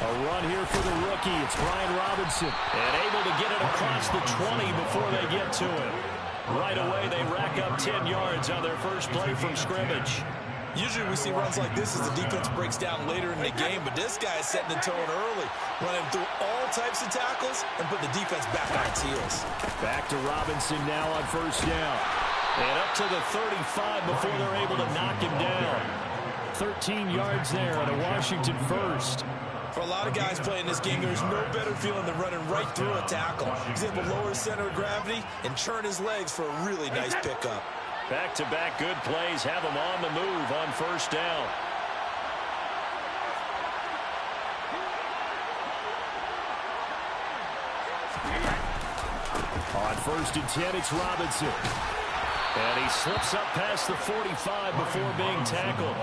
A run here for the rookie. It's Brian Robinson. And able to get it across the 20 before they get to it. Right away, they rack up 10 yards on their first play from scrimmage. Usually we see runs like this as the defense breaks down later in the game, but this guy is setting the tone early, running through all types of tackles and put the defense back on its heels. Back to Robinson now on first down. And up to the 35 before they're able to knock him down. 13 yards there on a Washington first. For a lot of guys playing this game, there's no better feeling than running right through a tackle. He's able to lower his center of gravity and churn his legs for a really nice pickup. Back-to-back good plays have him on the move on first down. On first and 10, it's Robinson. And he slips up past the 45 before being tackled.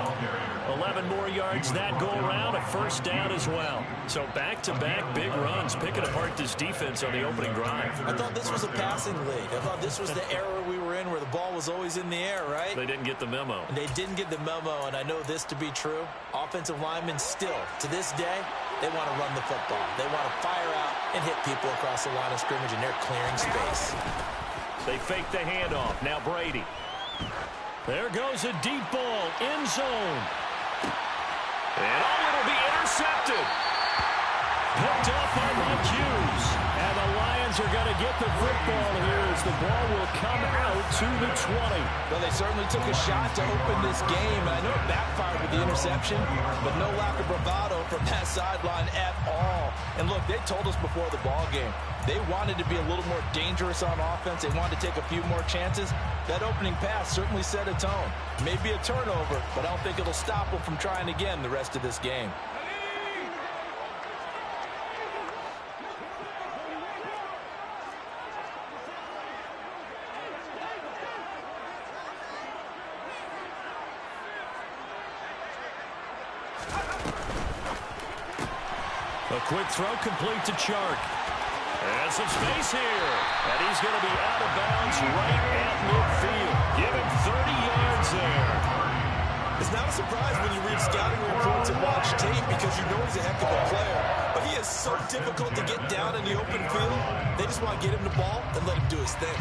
11 more yards that go around, a first down as well. So back-to-back big runs, picking apart this defense on the opening drive. I thought this was a passing league. I thought this was the era we were in where the ball was always in the air, right? They didn't get the memo. And they didn't get the memo, and I know this to be true. Offensive linemen still, to this day, they want to run the football. They want to fire out and hit people across the line of scrimmage, and they're clearing space. They fake the handoff. Now Brady. There goes a deep ball. End zone. And it'll be intercepted. Picked off by Mike Hughes. And the Lions are going to get the football here as the ball will come out to the 20. Well, they certainly took a shot to open this game. And I know it backfired with the interception, but no lack of bravado from that sideline at all. And look, they told us before the ball game, they wanted to be a little more dangerous on offense. They wanted to take a few more chances. That opening pass certainly set a tone. Maybe a turnover, but I don't think it'll stop them from trying again the rest of this game. A quick throw complete to Chark. And some space here. And he's going to be out of bounds right at midfield. Give him 30 yards there. It's not a surprise when you read scouting reports and watch tape because you know he's a heck of a player. But he is so difficult to get down in the open field. They just want to get him the ball and let him do his thing.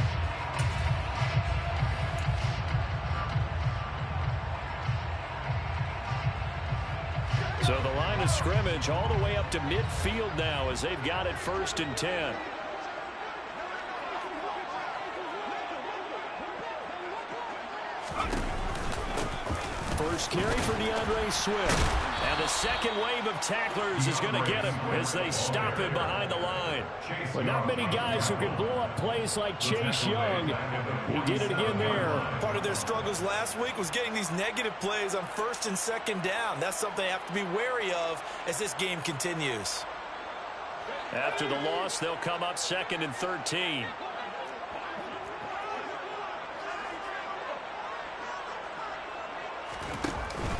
So the line of scrimmage all the way up to midfield now as they've got it first and 10. First carry for DeAndre Swift. And the second wave of tacklers is going to get him as they stop him behind the line. Well, not many guys who can blow up plays like Chase Young. He did it again there. Part of their struggles last week was getting these negative plays on first and second down. That's something they have to be wary of as this game continues. After the loss, they'll come up second and 13.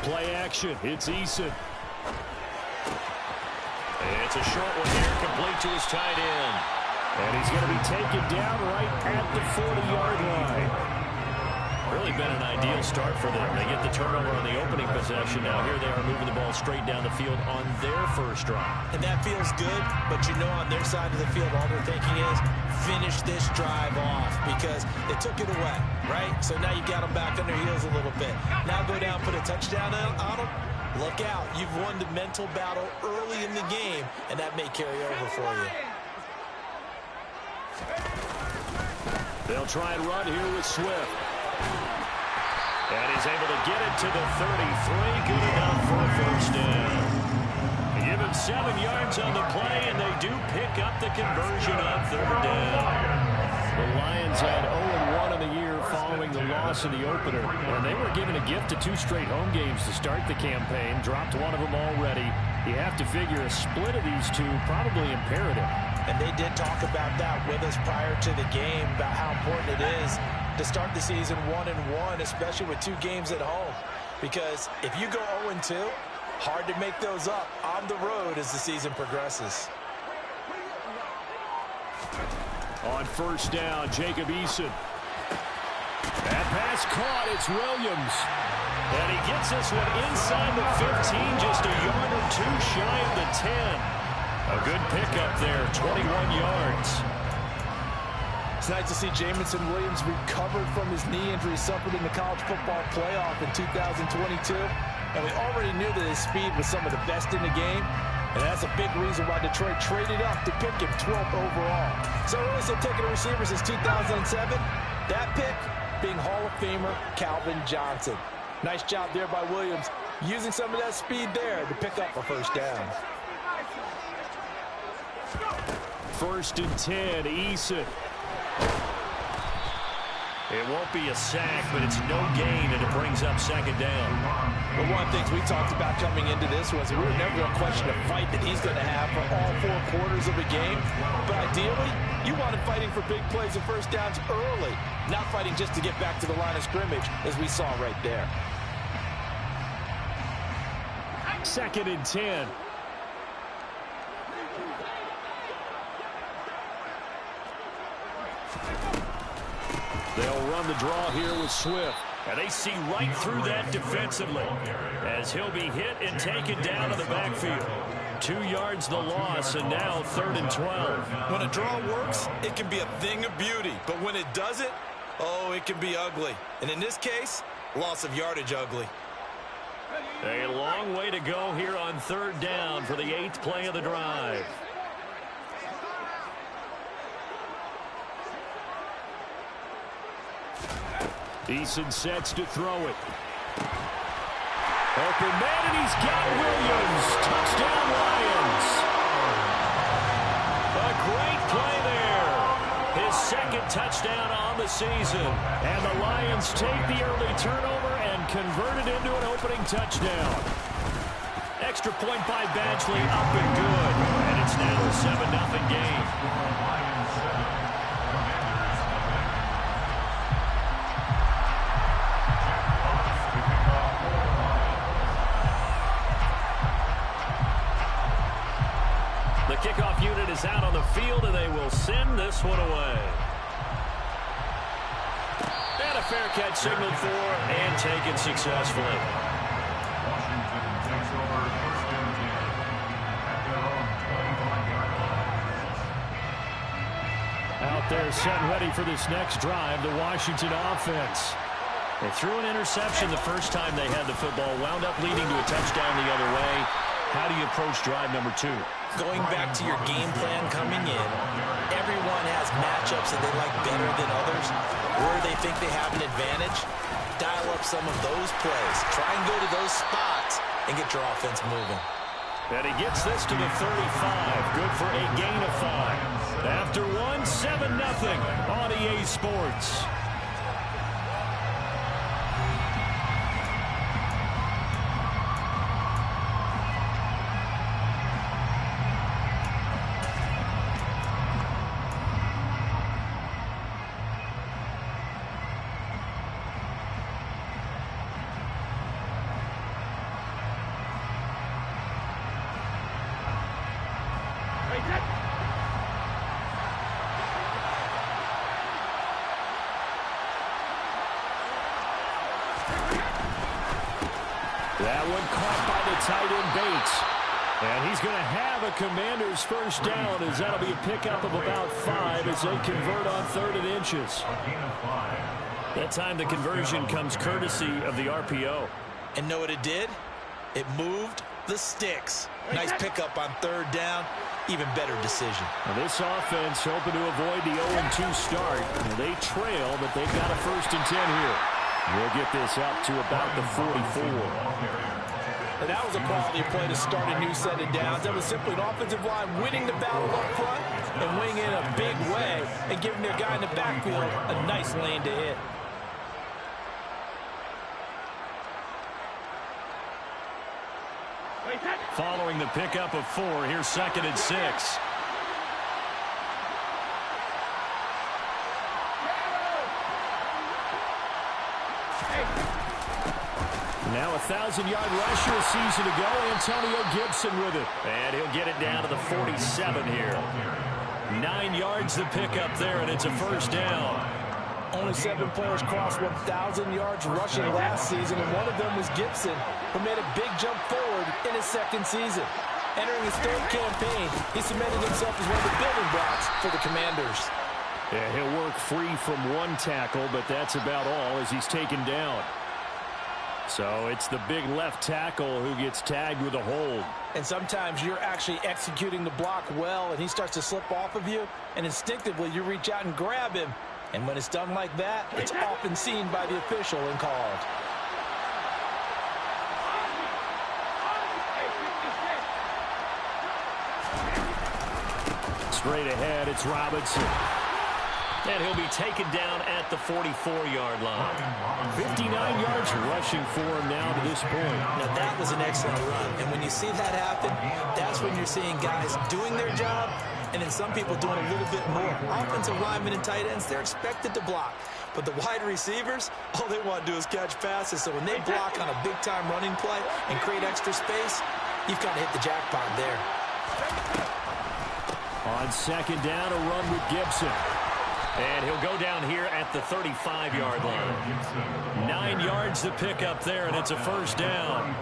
Play action. It's Eason. It's a short one here, complete to his tight end. And he's going to be taken down right at the 40-yard line. Really been an ideal start for them. They get the turnover on the opening possession. Now here they are moving the ball straight down the field on their first drive. And that feels good, but you know on their side of the field all they're thinking is finish this drive off because they took it away, right? So now you got them back on their heels a little bit. Now go down, put a touchdown on them. Look out. You've won the mental battle early in the game, and that may carry over for you. They'll try and run here with Swift. And he's able to get it to the 33. Good enough for a first down. They give him 7 yards on the play, and they do pick up the conversion on third down. The Lions had 0-1 in the year following the loss in the opener. And they were given a gift of 2 straight home games to start the campaign. Dropped one of them already. You have to figure a split of these two probably imperative. And they did talk about that with us prior to the game, about how important it is to start the season 1-1, especially with 2 games at home. Because if you go 0-2, hard to make those up on the road as the season progresses. On first down, Jacob Eason. That pass caught. It's Williams. And he gets this one inside the 15, just a yard or 2 shy of the 10. A good pickup there, 21 yards. It's nice to see Jameson Williams recovered from his knee injury suffered in the college football playoff in 2022. And we already knew that his speed was some of the best in the game. And that's a big reason why Detroit traded up to pick him 12th overall. So we're also taking a receiver since 2007. That pick being Hall of Famer Calvin Johnson. Nice job there by Williams, using some of that speed there to pick up a first down. First and 10, Eason. It won't be a sack, but it's no gain, and it brings up second down. Well, one of the things we talked about coming into this was we were never going to question a fight that he's going to have for all 4 quarters of a game. But ideally, you want him fighting for big plays and first downs early, not fighting just to get back to the line of scrimmage, as we saw right there. Second and 10. They'll run the draw here with Swift. And they see right through that defensively as he'll be hit and taken down to the backfield. 2 yards the loss, and now 3rd and 12. When a draw works, it can be a thing of beauty. But when it doesn't, oh, it can be ugly. And in this case, loss of yardage ugly. A long way to go here on 3rd down for the 8th play of the drive. Eason sets to throw it. Open man, and he's got Williams. Touchdown, Lions. A great play there. His 2nd touchdown on the season. And the Lions take the early turnover and convert it into an opening touchdown. Extra point by Badgley, up and good. And it's now a 7-0 game. Kickoff unit is out on the field, and they will send this one away. And a fair catch signaled for and taken successfully. Out there set ready for this next drive, the Washington offense. They threw an interception the first time they had the football, wound up leading to a touchdown the other way. How do you approach drive number 2? Going back to your game plan coming in, everyone has matchups that they like better than others. Where they think they have an advantage, dial up some of those plays. Try and go to those spots and get your offense moving. And he gets this to the 35. Good for a gain of 5. After 1, 7-0 on EA Sports. That one caught by the tight end Bates. And he's going to have a Commanders first down, as that'll be a pickup of about 5 as they convert on 3rd and inches. That time the conversion comes courtesy of the RPO. And know what it did? It moved the sticks. Nice pickup on 3rd down. Even better decision. Now this offense hoping to avoid the 0-2 start. They trail, but they've got a 1st and 10 here. We'll get this up to about the 44. And that was a quality play to start a new set of downs. That was simply an offensive line winning the battle up front and winning in a big way and giving their guy in the backfield a nice lane to hit. Following the pickup of 4. Here's 2nd and 6. Now a 1,000-yard rusher a season ago. Antonio Gibson with it. And he'll get it down to the 47 here. 9 yards the pickup there, and it's a first down. Only 7 players crossed 1,000 yards rushing last season, and one of them was Gibson, who made a big jump forward in his 2nd season. Entering his 3rd campaign, he cemented himself as one of the building blocks for the Commanders. Yeah, he'll work free from 1 tackle, but that's about all as he's taken down. So it's the big left tackle who gets tagged with a hold. And sometimes you're actually executing the block well, and he starts to slip off of you, and instinctively you reach out and grab him. And when it's done like that, it's often seen by the official and called. Straight ahead, it's Robinson. And he'll be taken down at the 44-yard line. 59 yards rushing for him now to this point. Now, that was an excellent run. And when you see that happen, that's when you're seeing guys doing their job and then some people doing a little bit more. Offensive linemen and tight ends, they're expected to block. But the wide receivers, all they want to do is catch passes. So when they block on a big-time running play and create extra space, you've got to hit the jackpot there. On 2nd down, a run with Gibson. And he'll go down here at the 35-yard line. 9 yards to pick up there, and it's a first down.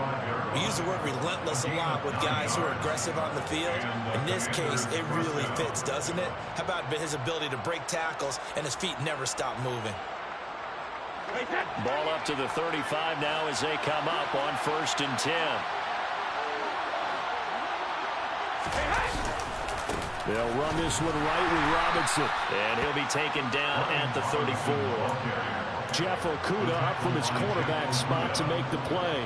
We use the word relentless a lot with guys who are aggressive on the field. In this case, it really fits, doesn't it? How about his ability to break tackles and his feet never stop moving? Ball up to the 35 now as they come up on 1st and 10. They'll run this one right with Robinson. And he'll be taken down at the 34. Jeff Okudah up from his quarterback spot to make the play.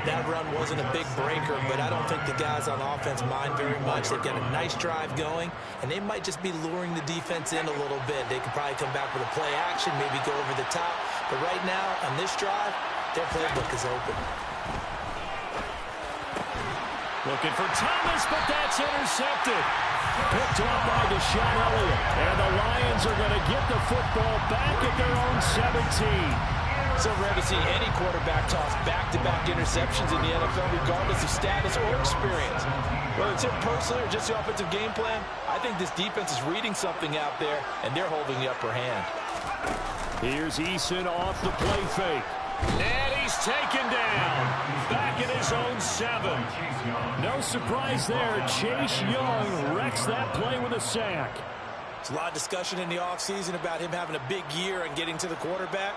That run wasn't a big breaker, but I don't think the guys on offense mind very much. They've got a nice drive going, and they might just be luring the defense in a little bit. They could probably come back with a play action, maybe go over the top. But right now, on this drive, their playbook is open. Looking for Thomas, but that's intercepted. Picked off by Deshaun Elliott. And the Lions are going to get the football back at their own 17. So rare to see any quarterback toss back-to-back interceptions in the NFL, regardless of status or experience. Whether it's him personally or just the offensive game plan, I think this defense is reading something out there, and they're holding the upper hand. Here's Eason off the play fake. And he's taken down. Back in his own 7. No surprise there. Chase Young wrecks that play with a sack. There's a lot of discussion in the offseason about him having a big year and getting to the quarterback.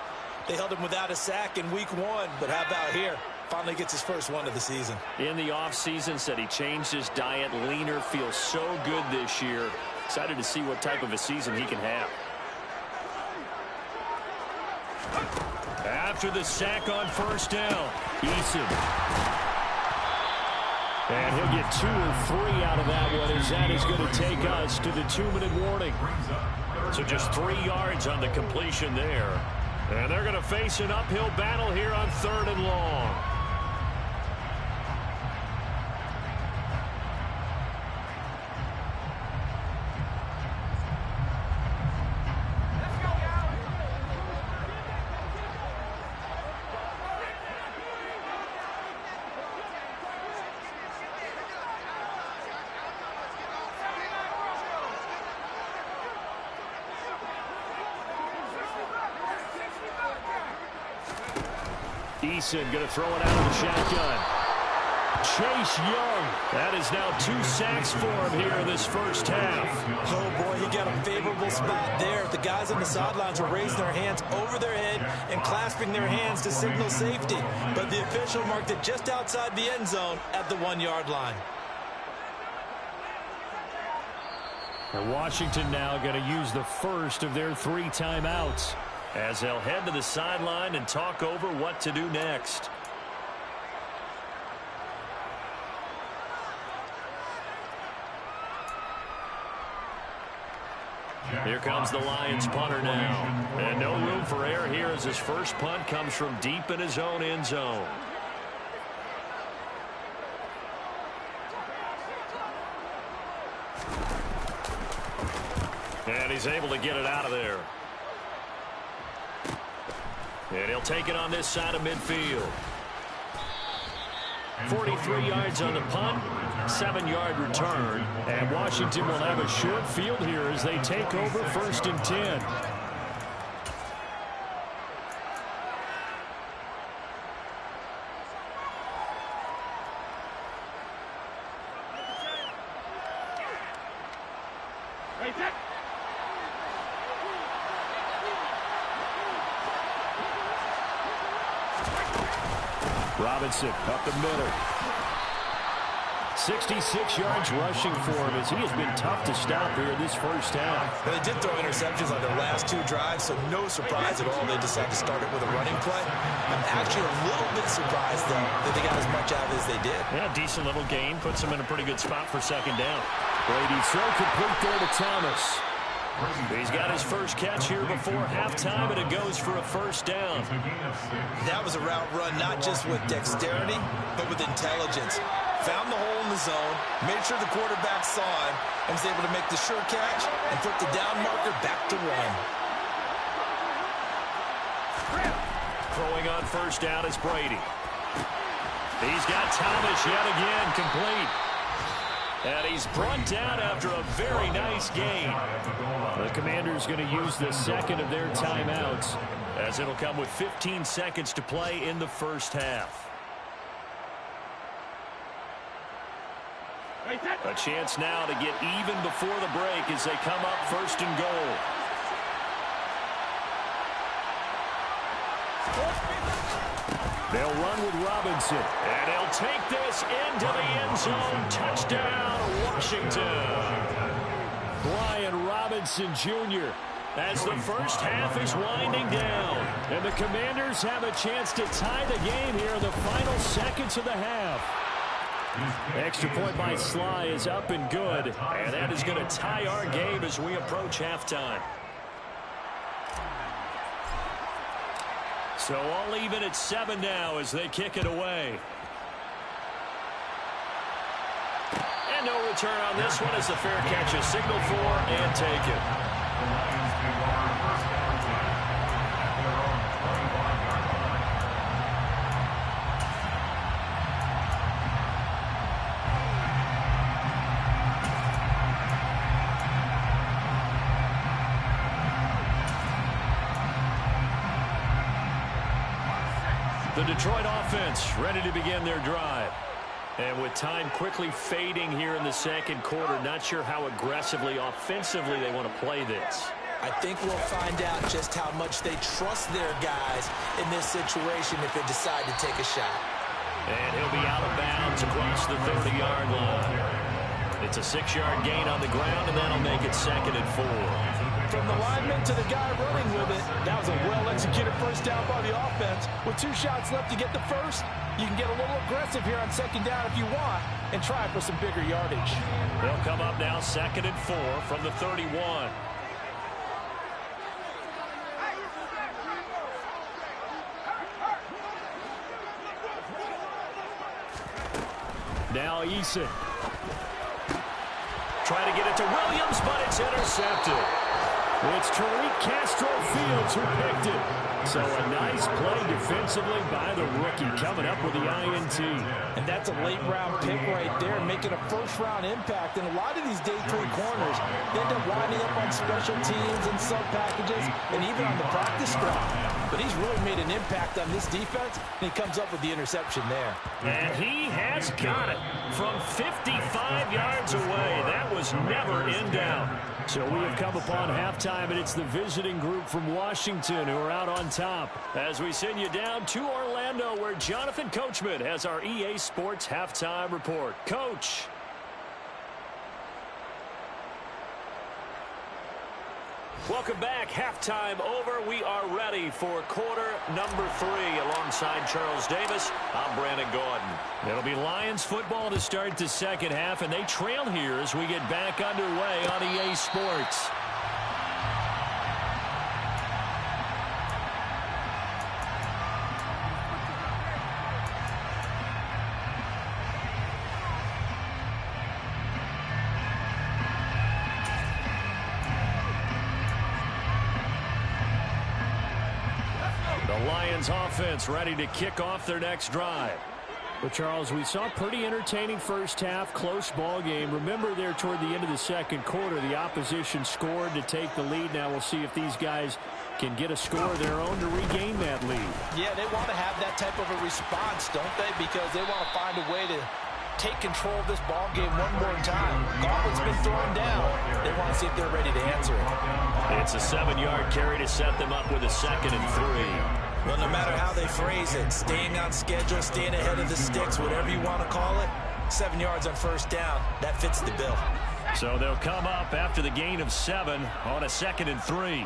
They held him without a sack in week 1, but how about here? Finally gets his first one of the season. In the offseason, said he changed his diet, leaner, feels so good this year. Excited to see what type of a season he can have. After the sack on 1st down, Eason. And he'll get 2 or 3 out of that one, as that is going to take us to the 2-minute warning. So just 3 yards on the completion there. And they're going to face an uphill battle here on 3rd and long. Eason going to throw it out of the shotgun. Chase Young. That is now 2 sacks for him here in this first half. Oh, boy, he got a favorable spot there. The guys on the sidelines were raising their hands over their head and clasping their hands to signal safety. But the official marked it just outside the end zone at the 1-yard line. And Washington now going to use the first of their 3 timeouts, as they'll head to the sideline and talk over what to do next. Here comes the Lions punter now. And no room for error here as his first punt comes from deep in his own end zone. And he's able to get it out of there. And he'll take it on this side of midfield. 43 yards on the punt, 7-yard return. And Washington will have a short field here as they take over 1st and 10. Robinson up the middle. 66 yards rushing for him as he has been tough to stop here in this first half. They did throw interceptions on their last 2 drives, so no surprise at all they decided to start it with a running play. I'm actually a little bit surprised, though, that they got as much out of it as they did. Yeah, decent little gain. Puts them in a pretty good spot for 2nd down. Brady throw complete there to Thomas. He's got his first catch here before halftime, and it goes for a 1st down. That was a route run not just with dexterity, but with intelligence. Found the hole in the zone, made sure the quarterback saw him, and was able to make the sure catch and flip the down marker back to run. Throwing on 1st down is Brady. He's got Thomas yet again complete. And he's brought down after a very nice gain. The Commanders going to use the 2nd of their timeouts as it'll come with 15 seconds to play in the first half. A chance now to get even before the break as they come up 1st and goal. They'll run with Robinson, and he'll take this into the end zone. Touchdown, Washington. Brian Robinson Jr. as the first half is winding down. And the Commanders have a chance to tie the game here in the final seconds of the half. Extra point by Sly is up and good, and that is going to tie our game as we approach halftime. So all even at 7 now as they kick it away. And no return on this one as the fair catch is signaled for and taken. The Detroit offense ready to begin their drive. And with time quickly fading here in the 2nd quarter, not sure how aggressively, offensively they want to play this. I think we'll find out just how much they trust their guys in this situation if they decide to take a shot. And he'll be out of bounds across the 30-yard line. It's a 6-yard gain on the ground, and that'll make it 2nd and 4. From the lineman to the guy running with it, that was a well-executed first down by the offense. With 2 shots left to get the first, you can get a little aggressive here on 2nd down if you want and try for some bigger yardage. They'll come up now 2nd and 4 from the 31. Now Eason. Trying to get it to Williams, but it's intercepted. It's Tariq Castro-Fields who picked it. So a nice play defensively by the rookie coming up with the INT. And that's a late-round pick right there, making a first-round impact. And a lot of these day 3 corners, they end up winding up on special teams and sub-packages and even on the practice squad. But he's really made an impact on this defense, and he comes up with the interception there. And he has got it from 55 yards away. That was never in doubt. So we have come upon halftime, and it's the visiting group from Washington who are out on top. As we send you down to Orlando, where Jonathan Coachman has our EA Sports halftime report. Coach. Welcome back. Halftime over. We are ready for quarter number 3. Alongside Charles Davis, I'm Brandon Gaudin. It'll be Lions football to start the 2nd half, and they trail here as we get back underway on EA Sports. The Lions offense ready to kick off their next drive. Well, Charles, we saw a pretty entertaining first half, close ball game. Remember there toward the end of the second quarter, the opposition scored to take the lead. Now we'll see if these guys can get a score of their own to regain that lead. Yeah, they want to have that type of a response, don't they? Because they want to find a way to take control of this ball game one more time. Gauntlet's been thrown down. They want to see if they're ready to answer it. It's a 7-yard carry to set them up with a 2nd and 3. Well, no matter how they phrase it, staying on schedule, staying ahead of the sticks, whatever you want to call it, 7 yards on first down, that fits the bill. So they'll come up after the gain of 7 on a 2nd and 3.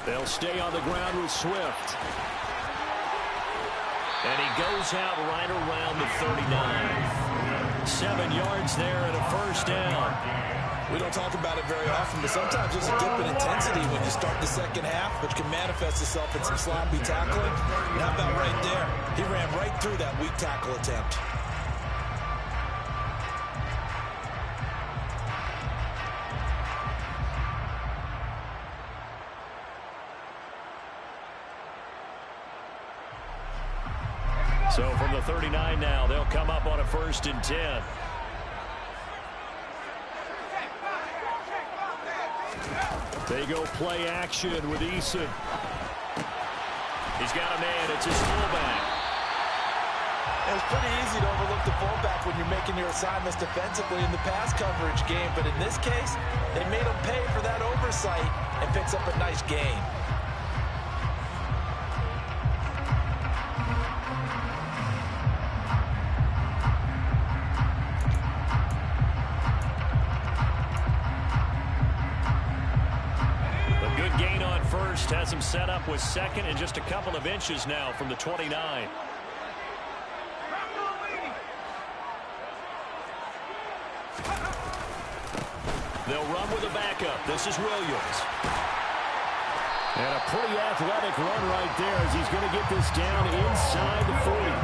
They'll stay on the ground with Swift. And he goes out right around the 39. 7 yards there and a first down. We don't talk about it very often, but sometimes there's a dip in intensity when you start the second half, which can manifest itself in some sloppy tackling. And how about right there? He ran right through that weak tackle attempt. So from the 39 now, they'll come up on a 1st and 10. They go play action with Eason. He's got a man. It's his fullback. It was pretty easy to overlook the fullback when you're making your assignments defensively in the pass coverage game. But in this case, they made him pay for that oversight and picks up a nice gain. Has him set up with 2nd and just a couple of inches now from the 29. They'll run with a backup. This is Williams. And a pretty athletic run right there as he's going to get this down inside the 40.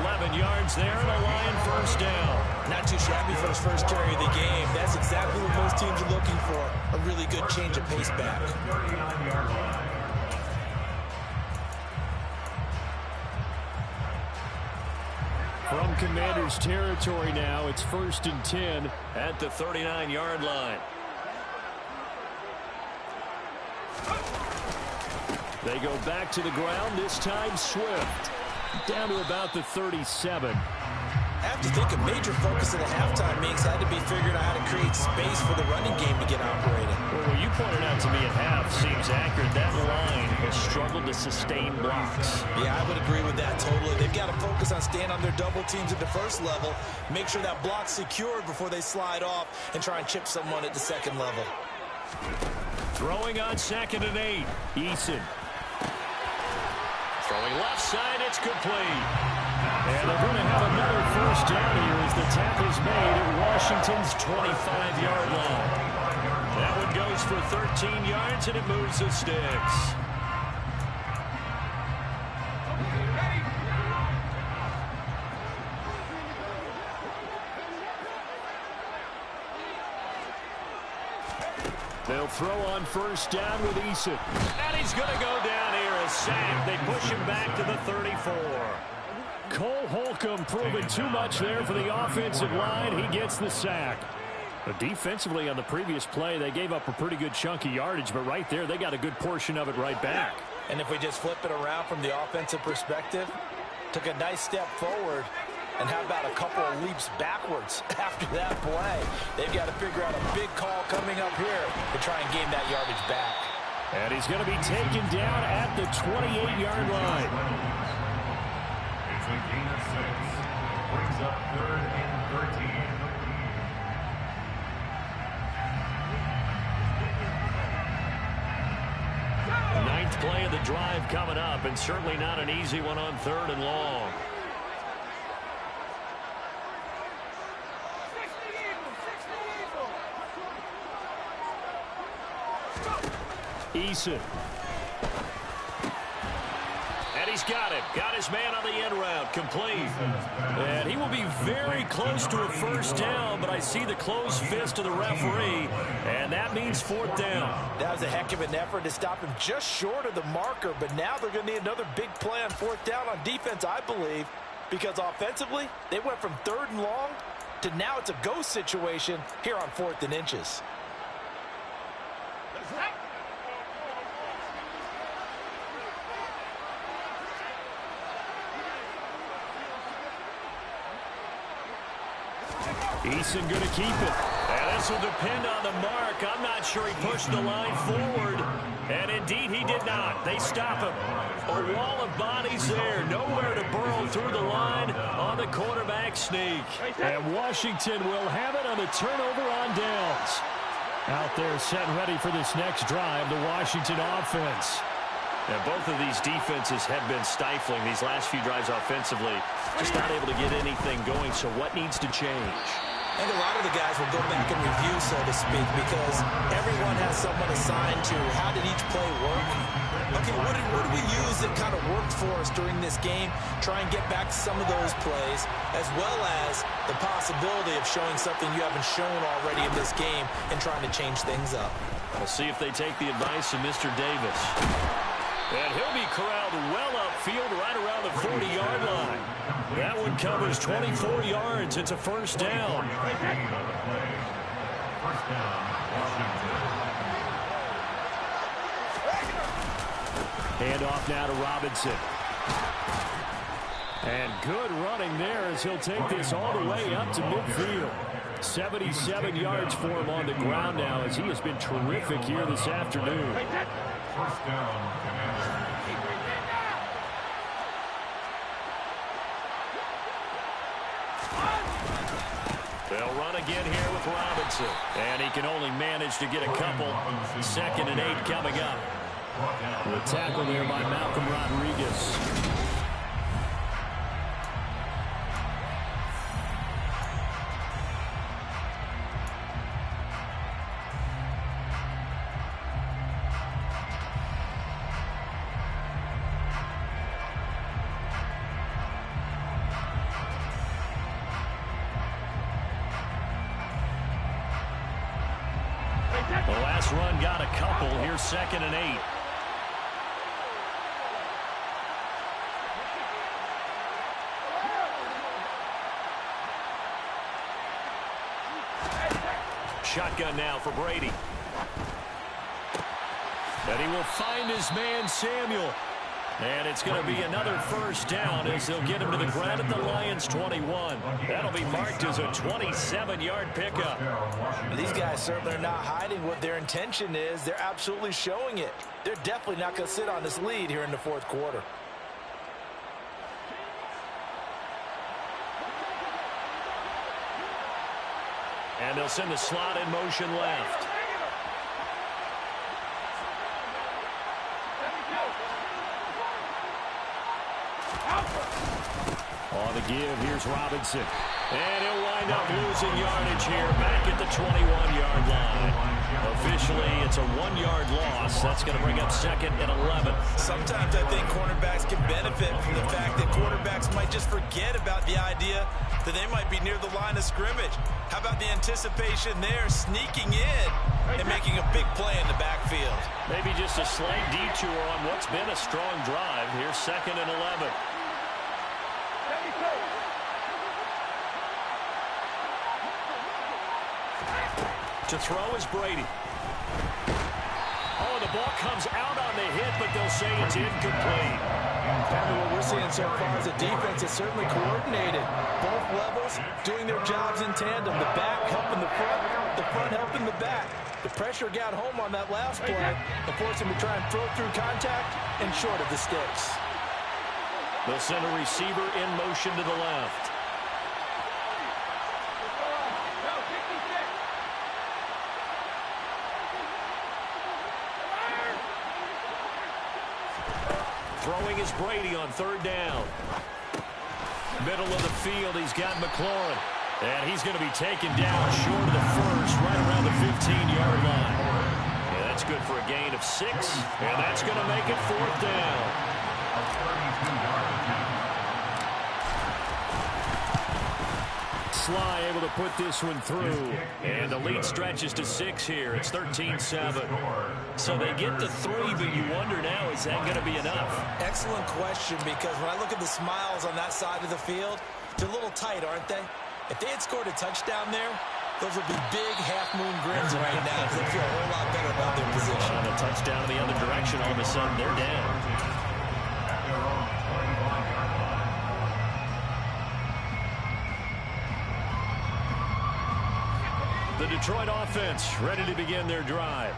11 yards there and a Lion first down. Not too shabby for his first carry of the game. That's exactly what most teams are looking for. A really good change of pace back. From Commanders territory now, it's 1st and 10 at the 39-yard line. They go back to the ground, this time Swift. Down to about the 37. I have to think a major focus of the halftime meetings had to be figuring out how to create space for the running game to get operating. Well, what you pointed out to me at half seems accurate. That line has struggled to sustain blocks. Yeah, I would agree with that totally. They've got to focus on staying on their double teams at the first level, make sure that block's secured before they slide off and try and chip someone at the second level. Throwing on 2nd and 8. Eason. Throwing left side, it's complete. And they're going to have another first down here as the tackle's made at Washington's 25-yard line. That one goes for 13 yards, and it moves the sticks. They'll throw on first down with Eason. And he's going to go down here, a sack. They push him back to the 34. Cole Holcomb proving too much there for the offensive line. He gets the sack. But defensively on the previous play, they gave up a pretty good chunk of yardage, but right there, they got a good portion of it right back. And if we just flip it around from the offensive perspective, took a nice step forward, and how about a couple of leaps backwards after that play? They've got to figure out a big call coming up here to try and gain that yardage back. And he's going to be taken down at the 28-yard line. It's a gain of 6. Brings up 3rd and 13. Ninth play of the drive coming up, and certainly not an easy one on 3rd and long. Eason. And he's got him. Got his man on the end route. Complete. And he will be very close to a first down, but I see the closed fist of the referee, and that means fourth down. That was a heck of an effort to stop him just short of the marker, but now they're going to need another big play on fourth down on defense, I believe, because offensively, they went from 3rd and long to now it's a go situation here on 4th and inches. Eason going to keep it. And this will depend on the mark. I'm not sure he pushed the line forward. And indeed, he did not. They stop him. A wall of bodies there. Nowhere to burrow through the line on the quarterback sneak. And Washington will have it on the turnover on downs. Out there set and ready for this next drive, the Washington offense. And both of these defenses have been stifling these last few drives offensively. Just not able to get anything going. So what needs to change? I think a lot of the guys will go back and review, so to speak, because everyone has someone assigned to how did each play work. Okay, what did we use that kind of worked for us during this game? Try and get back to some of those plays, as well as the possibility of showing something you haven't shown already in this game and trying to change things up. We'll see if they take the advice of Mr. Davis. And he'll be corralled well upfield right around the 40-yard line. That one covers 24 yards. It's a first down. First down, Washington. Hand off now to Robinson. And good running there as he'll take this all the way up to midfield. 77 yards for him on the ground now as he has been terrific here this afternoon. First down, Commanders. They'll run again here with Robinson. And he can only manage to get a couple. 2nd and 8 coming up. The tackle there by Malcolm Rodriguez. The last run got a couple. Here's 2nd and 8. Shotgun now for Brady. And he will find his man, Samuel. And it's going to be another first down as they'll get him to the ground at the Lions' 21. That'll be marked as a 27-yard pickup. These guys certainly are not hiding what their intention is. They're absolutely showing it. They're definitely not going to sit on this lead here in the 4th quarter. And they'll send the slot in motion left. On the give, here's Robinson. And he'll wind up losing yardage here back at the 21-yard line. Officially, it's a 1-yard loss. That's going to bring up 2nd and 11. Sometimes I think cornerbacks can benefit from the fact that quarterbacks might just forget about the idea that they might be near the line of scrimmage. How about the anticipation there, sneaking in and making a big play in the backfield? Maybe just a slight detour on what's been a strong drive. Here's 2nd and 11. To throw is Brady. Oh, the ball comes out on the hit, but they'll say it's incomplete. And what we're seeing so far is a defense that's certainly coordinated. Both levels doing their jobs in tandem. The back helping the front helping the back. The pressure got home on that last play and forced him to try and throw through contact and short of the sticks. They'll send a receiver in motion to the left. Throwing is Brady on 3rd down. Middle of the field, he's got McLaurin. And he's going to be taken down short of the first, right around the 15-yard line. Yeah, that's good for a gain of 6. And that's going to make it 4th down. 32-yard attempt. Sly able to put this one through. And the lead stretches to 6 here. It's 13-7. So they get to 3, but you wonder now, is that going to be enough? Excellent question, because when I look at the smiles on that side of the field, they're a little tight, aren't they? If they had scored a touchdown there, those would be big half-moon grins right now. They feel a whole lot better about their position. On a touchdown in the other direction, all of a sudden they're down. At their own 25-yard line. The Detroit offense ready to begin their drive.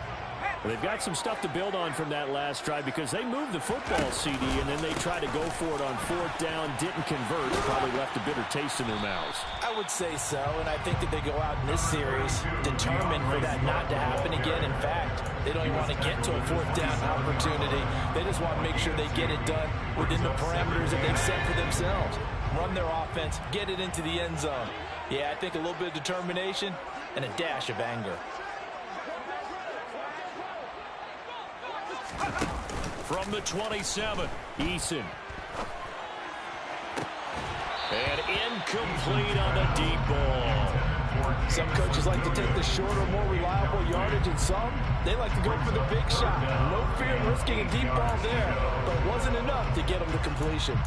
They've got some stuff to build on from that last drive because they moved the football, CD, and then they tried to go for it on 4th down, didn't convert, probably left a bitter taste in their mouths. I would say so, and I think that they go out in this series determined for that not to happen again. In fact, they don't even want to get to a 4th down opportunity. They just want to make sure they get it done within the parameters that they've set for themselves. Run their offense, get it into the end zone. Yeah, I think a little bit of determination and a dash of anger. From the 27, Eason. And incomplete on the deep ball. Some coaches like to take the shorter, more reliable yardage, and some, they like to go for the big shot. No fear of risking a deep ball there, but it wasn't enough to get them to completion.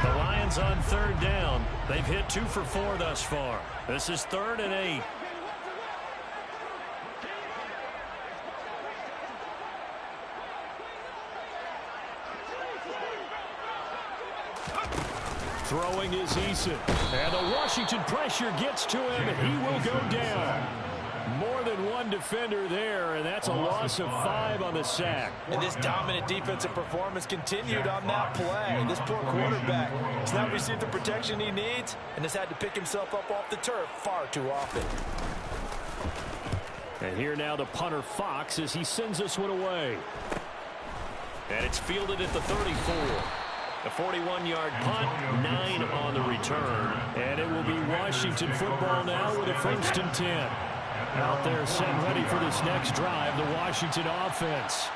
The Lions on 3rd down. They've hit 2 for 4 thus far. This is 3rd and 8. Throwing is Eason. And the Washington pressure gets to him, and he will go down. More than one defender there, and that's a loss of 5 on the sack. And this dominant defensive performance continued on that play. This poor quarterback has not received the protection he needs and has had to pick himself up off the turf far too often. And here now the punter Fox as he sends this one away. And it's fielded at the 34. A 41-yard punt, 9 on the return. And it will be Washington football now with a 1st and 10. Out there set ready for this next drive, the Washington offense.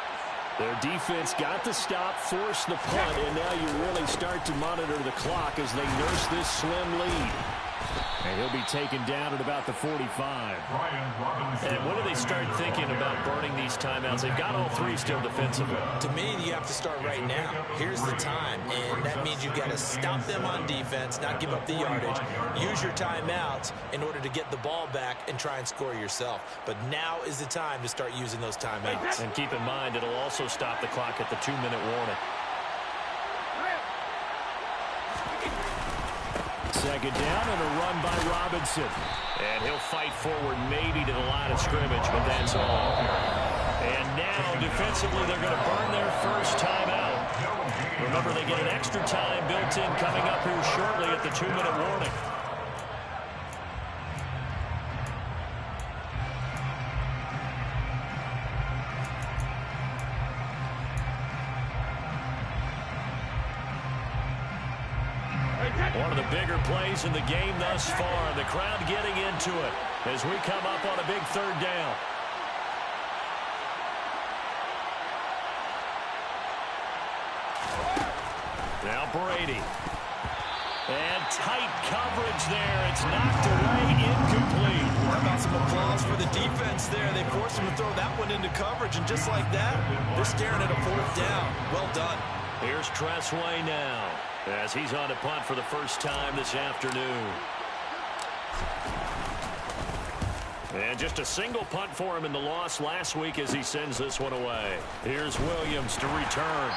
Their defense got the stop, forced the punt, and now you really start to monitor the clock as they nurse this slim lead. And he'll be taken down at about the 45. And when do they start thinking about burning these timeouts? They've got all 3 still defensively. To me, you have to start right now. Here's the time, and that means you've got to stop them on defense, not give up the yardage. Use your timeouts in order to get the ball back and try and score yourself. But now is the time to start using those timeouts. And keep in mind, it'll also stop the clock at the 2-minute warning. 2nd down and a run by Robinson. And he'll fight forward maybe to the line of scrimmage, but that's all. And now, defensively, they're going to burn their first timeout. Remember, they get an extra time built in coming up here shortly at the 2-minute warning. One of the bigger plays in the game thus far. The crowd getting into it as we come up on a big 3rd down. Now Brady. And tight coverage there. It's knocked away, incomplete. How about some applause for the defense there? They forced him to throw that one into coverage, and just like that, they're staring at a 4th down. Well done. Here's Tressway now as he's on to punt for the first time this afternoon. And just a single punt for him in the loss last week as he sends this one away. Here's Williams to return.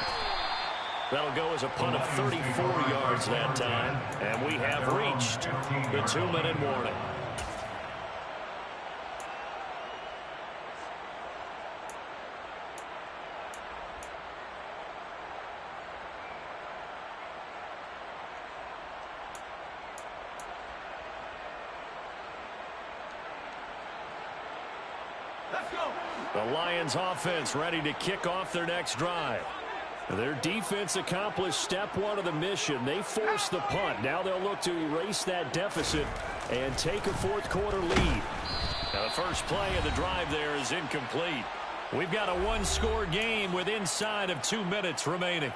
That'll go as a punt of 34 yards that time. And we have reached the 2-minute warning. The Lions offense ready to kick off their next drive. Their defense accomplished step 1 of the mission. They forced the punt. Now they'll look to erase that deficit and take a 4th quarter lead. Now the first play of the drive there is incomplete. We've got a one-score game with inside of 2 minutes remaining.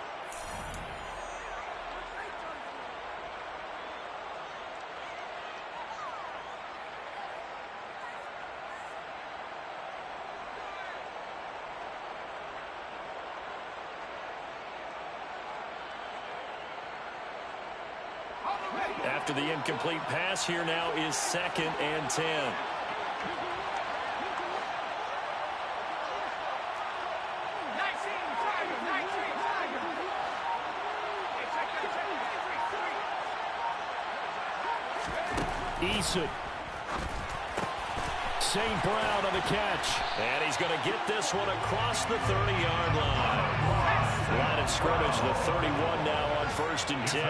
After the incomplete pass, here now is 2nd and 10. Eason. St. Brown on the catch. And he's going to get this one across the 30-yard line. Line of scrimmage, the 31 now on 1st and 10.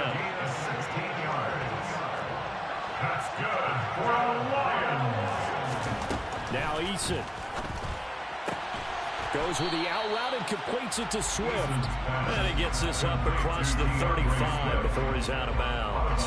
That's good for the Lions. Now Eason goes with the out route and completes it to Swift. And he gets this up across the 35 before he's out of bounds.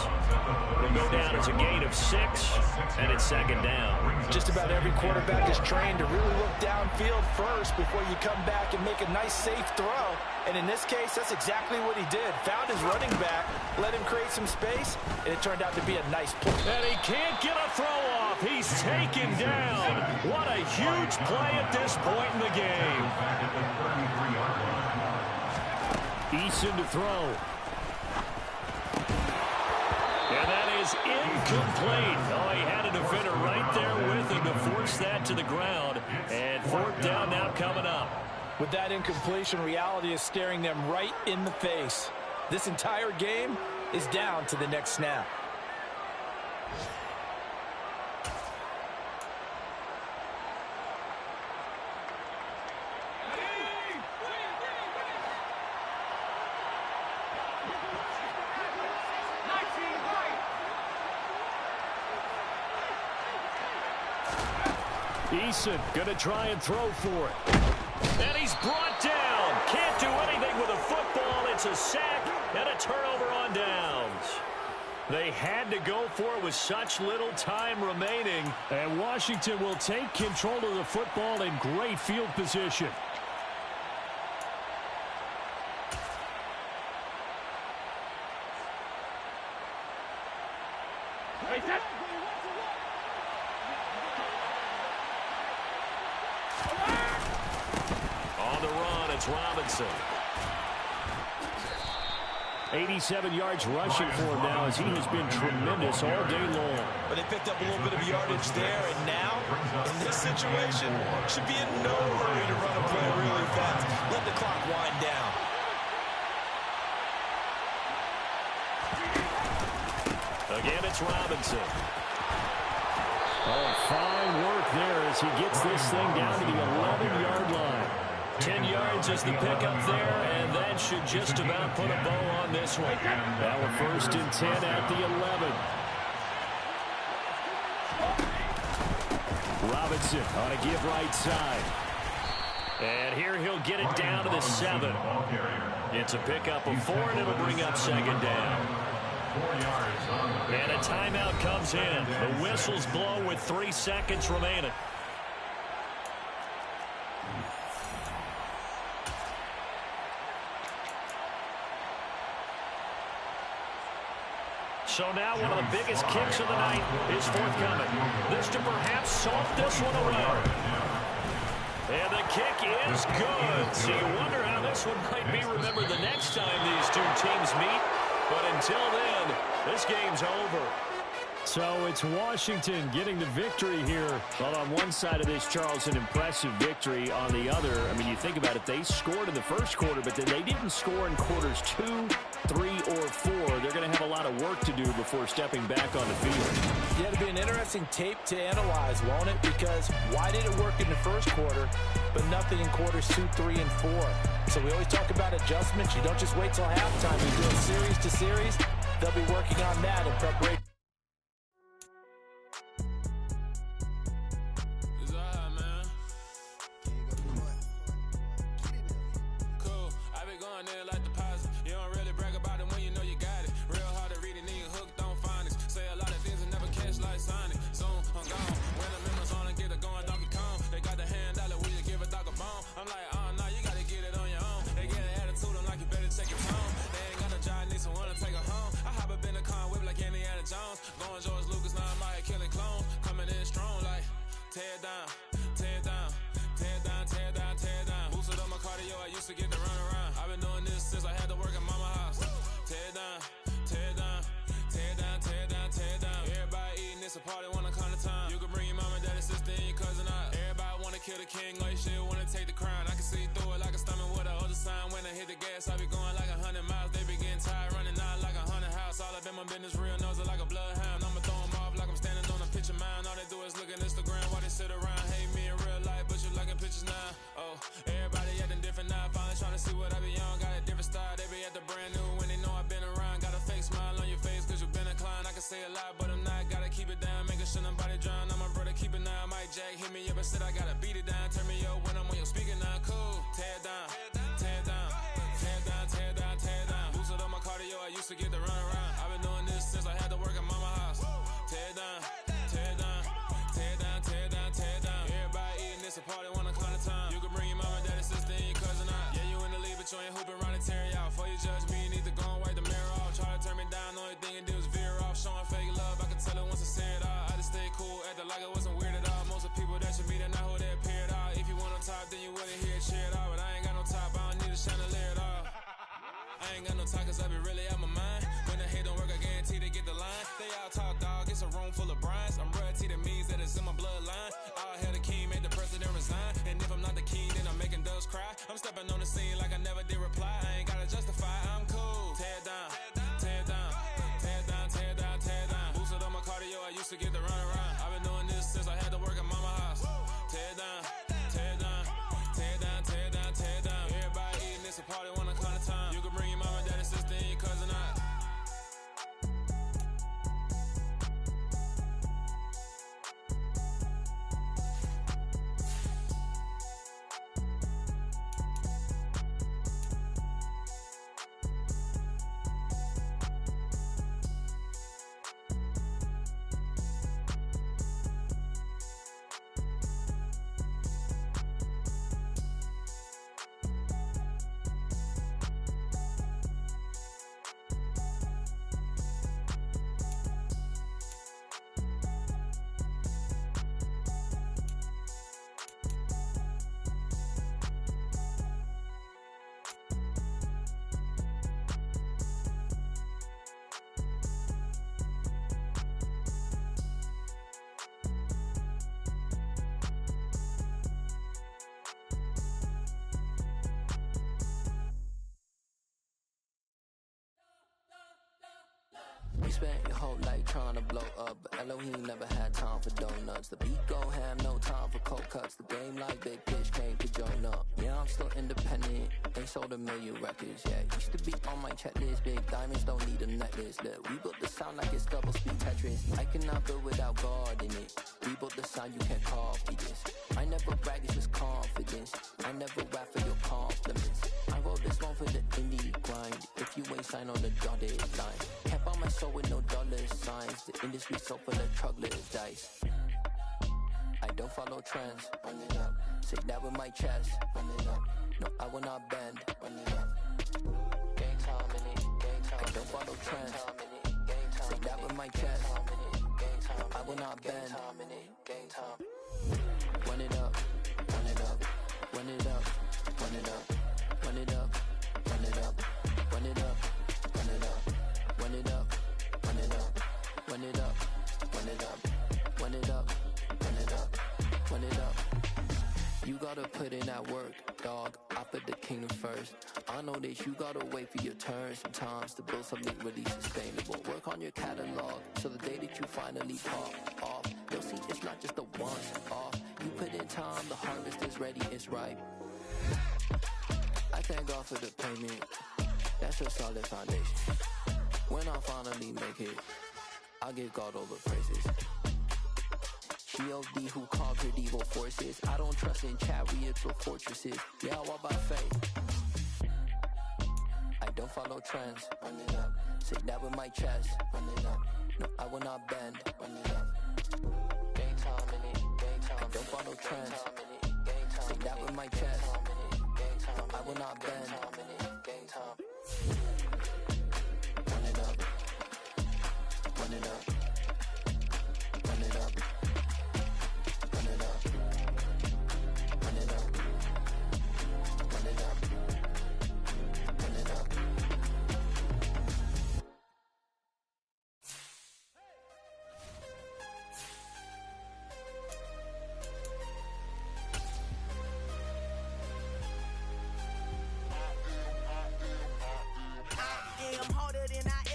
It'll go down as a gain of 6, and it's 2nd down. Just about every quarterback is trained to really look downfield first before you come back and make a nice, safe throw. And in this case, that's exactly what he did. Found his running back, let him create some space, and it turned out to be a nice play. And he can't get a throw off. He's taken down. What a huge play at this point in the game. Eason to throw. And that is incomplete. Oh, he had a defender right there with him to force that to the ground. And 4th down now coming up. With that incompletion, reality is staring them right in the face. This entire game is down to the next snap. Eason going to try and throw for it. And he's brought down. Can't do anything with a football. It's a sack and a turnover on downs. They had to go for it with such little time remaining. And Washington will take control of the football in great field position. On the run, it's Robinson. 87 yards rushing for him now as he has been tremendous all day long. But they picked up a little bit of yardage there, and now, in this situation, should be in no hurry to run a play really fast. Let the clock wind down. Again, it's Robinson. Oh, fine work there as he gets this thing down to the 11-yard line. 10 yards is the pickup there, and that should just about put a bow on this one. Now a 1st and 10 at the 11. Robinson on a give right side. And here he'll get it down to the 7. It's a pickup of 4, and it'll bring up 2nd down. 4 yards on the And a timeout comes in. The whistles blow with 3 seconds remaining. So now one of the biggest kicks of the night is forthcoming. This to perhaps salt this one away. And the kick is good. So you wonder how this one might be remembered the next time these two teams meet. But until then, this game's over. So it's Washington getting the victory here. Well, on one side of this, Charles, an impressive victory. On the other, I mean, you think about it, they scored in the first quarter, but then they didn't score in quarters 2, 3, or 4. They're going to have a lot of work to do before stepping back on the field. Yeah, it'll be an interesting tape to analyze, won't it? Because why did it work in the first quarter, but nothing in quarters 2, 3, and 4? So we always talk about adjustments. You don't just wait till halftime. You do it series to series. They'll be working on that in preparation. Like Sonic, so I'm gone. When I'm in my zone, I get a going George Lucas, now I'm out here killing clones. Coming in strong like, tear it down, tear it down, tear it down, tear it down, tear it down. Boosted up my cardio, I used to get to run around. I've been doing this since I had to work at mama house. Tear it down, tear it down, tear it down, tear it down, tear it down. Everybody eating, it's a party, wanna come to time. You can bring your mama, daddy, sister, and your cousin out. Everybody wanna kill the king, like shit, wanna take the crown. I can see through it like a stomach with a other sign. When I hit the gas, I be going like 100 miles. They be getting tired, running out like 100 house. All up in my business, real nose like a bloodhound. I'ma throw them off like I'm standing on a picture mound. All they do is look at Instagram while they sit around. Hate me in real life, but you liking pictures now. Oh, everybody acting different now. Finally trying to see what I be on. Got a different style, they be at the brand new when they know I've been around. Got a fake smile on your face cause you been inclined. I can say a lot, but I'm not. Gotta keep it down, making sure nobody drown. I'm my brother, keep it now. Mike Jack hit me up and said I gotta beat it down. Turn me up when I'm on your speaker now. Cool, tear it down, tear it down, tear it down, tear it down, tear it down. Boosted up my cardio, I used to get to run around. I've been doing this since I had to work at mama house. Tear it down, tear it down, tear it down, tear it down, tear it down. Everybody eating, it's a party, wanna come to time. You can bring your mama, daddy, sister, and your cousin out. Yeah, you in the lead, but you ain't hooping around and tear it out. Before you judge me, you need to go and wipe the mirror off. Try to turn me down, the only thing you do is veer off. Showing fake love, I can tell it once I say it all. I just stay cool, acting like it wasn't weird at all. Most of the people that you meet are not who they appear at all. If you want on top, then you wouldn't hear it cheer at all. But I ain't got no top, I don't need a chandelier at all. I ain't got no talk cause I be really out my mind. When the hate don't work, I guarantee they get the line. They all talk dog, it's a room full of brinds. I'm royalty, that means that it's in my bloodline. All hell the king, made the president resign. And if I'm not the king, then I'm making doves cry. I'm stepping on the scene like I never did reply. I ain't gotta justify, I'm cool. Tear it down, tear it down, tear it down, tear it down, tear it down. Boosted up my cardio, I used to get to run around. I've been doing this since I had to work at mama house. Tear it down, tear it down, tear it down, tear it down, tear it down. Everybody eating, it's a party, wanna come to time. You can bring your mama, daddy, sister, and your cousin out. Spent your whole life trying to blow up, but Elohim never had time for donuts. The beat go ham, no time for cold cuts. The game like Big Fish came to join up. Yeah, I'm still independent, ain't sold a million records yet. Used to be on my checklist, big diamonds don't need a necklace. Look, we built the sound like it's double speed Tetris. I cannot build without God in it. We built the sound, you can't copy this. I never brag, it's just confidence. I never rap for your compliments. I wrote this one for the indie grind. If you ain't signed on the dotted line, can't buy my soul with no dollar signs. The industry so full of truckers dice. I don't follow trends. Run it up. Say that with my chest. Run it up. No, I will not bend. Run it up. Game time in it. Game time. I don't follow trends. Say that with my chest. No, I will not bend. Game time. Run it up. Run it up. Run it up. Run it up. Run it up. Run it up. Run it up. Run it up. Run it up. Run it up. Run it up. Run it up. Run it up. Run it up. Run it up. You gotta put in that work, dog. I put the kingdom first. I know that you gotta wait for your turn sometimes to build something really sustainable. Work on your catalog so the day that you finally pop off, you'll see it's not just a once off. You put in time, the harvest is ready, it's ripe. I thank God for the payment. That's a solid foundation. When I finally make it, I'll give God all the praises. G.O.D. who conquered evil forces. I don't trust in chariots or fortresses. Yeah, I walk by faith. I don't follow trends. Run it up. Say that with my chest. Run it up. No, I will not bend. Run it up. Game time in it. Game time. I don't follow trends. Say that with my chest. No, I will not bend. Game time. Run it up. Run it up.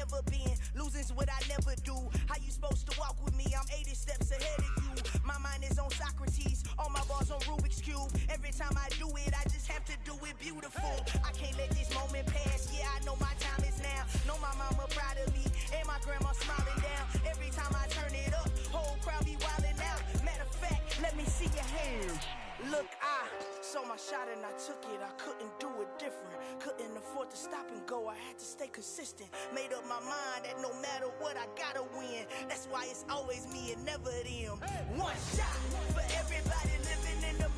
ever been. Losing's what I never do. How you supposed to walk with me? I'm 80 steps ahead of you. My mind is on Socrates, all my bars on Rubik's Cube. Every time I do it, I just have to do it beautiful. I can't let this moment pass. Yeah, I know my time is now. Know my mama proud of me, and my grandma smiling down. Every time I turn it up, whole crowd be wildin' out. Matter of fact, let me see your hands. Look, I saw my shot and I took it. I couldn't do it different. Couldn't afford to stop and go. I had to stay consistent. Made up my mind that no matter what, I gotta win. That's why it's always me and never them. One shot for everybody living in the